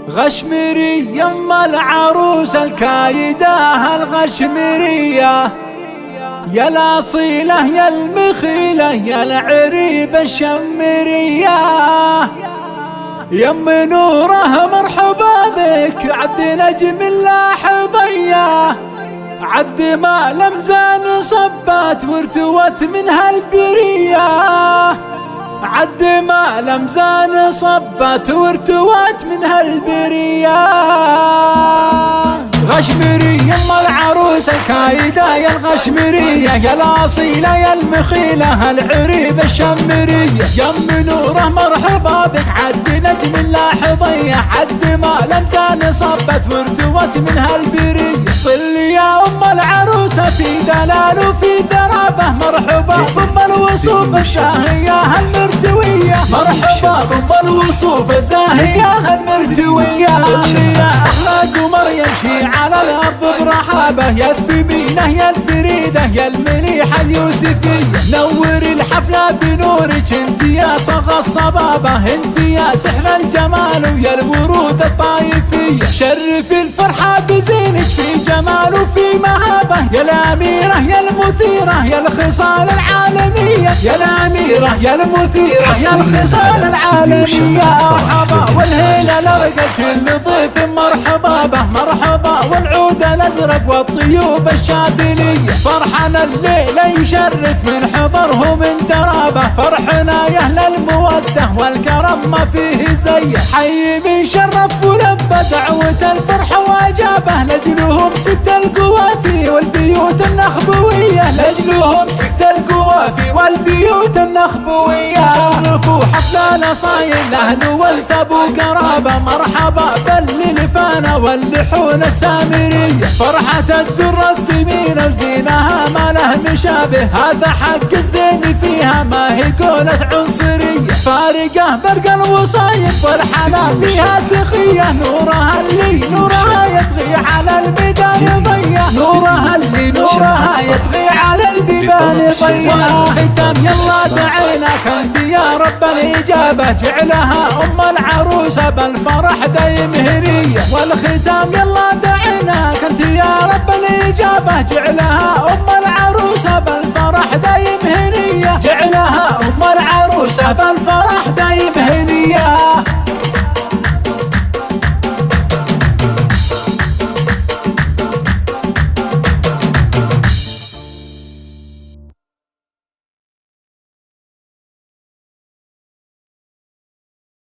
غشمري يم العروس الكايدة الغشمرية، يا الأصيلة يا المخيلة يا العريبة الشمرية، يم نوره مرحبا بك عد نجم اللاحظية، عد ما لمزان صبات وارتوت من هالبرية، عد ما لمزان صبات وارتوت من هالبرية. غشمري يم العروس الكايدة يا الغشمرية، يا الأصيلة يا المخيلة العريبة الشمرية، يم نوره مرحبا بك عد نجم اللاحظية، عد ما لمزان صبت وارتوت من هالبرية. ظل يا أم العروسة في دلال وفي درابة، مرحبا بأم الوصوف الشاهية المرتوية، مرحبا بأم الوصوف الزاهية المرتوية. يا أحلى قمر يمشي على الأرض برحابة، يا الثمينة يا الفريدة يا المليحة اليوسفية، نوري الحفلة بنورك انت يا صغى الصبابة، انت يا سحر الجمال ويا الورود الطايفية، شرفي الفرحة بزينك في جمال وفي مهابة، يا الأميرة يا المثيرة يا الخصال العالمية، يا الأميرة يا المثيرة يا الخصال العالمية. مرحبا والهيلة لرقة كل ضيف مرحبا به، مرحبا والعود الأزرق والطيوب الشاذلية، فرحنا الليلة يشرف من حضره من درابة، فرحنا يا أهل المودة والكرم ما فيه زيه، حي من شرف ولبى دعوة الفرح واجابه، لجلهم ست القوافي والبيوت النخبوية، لجلهم ست القوافي والبيوت النخبوية، شرفوا حفل الأصايل الأهل والسب وقرابة، مرحبا باللفانة واللحون السامرية، فرحة الدر الثمينة وزينها ما له مشابه، هذا حق الزين فيها ما هي قولة عنصرية، فارقة برق الوصايف والحلا فيها سخية، نورها اللي نورها يطغي على البيبان ضية، نورها اللي نورها يطغي على البيبان ضية. ختام يلا دعيناك انت يا رب الإجابة، جعلها أم العروسة بالفرح دايم هنية، والختام يلا دعيناك انت يا رب الإجابة، جعلها أم العروسة بالفرح دايم هنية، جعلها أم العروسة بالفرح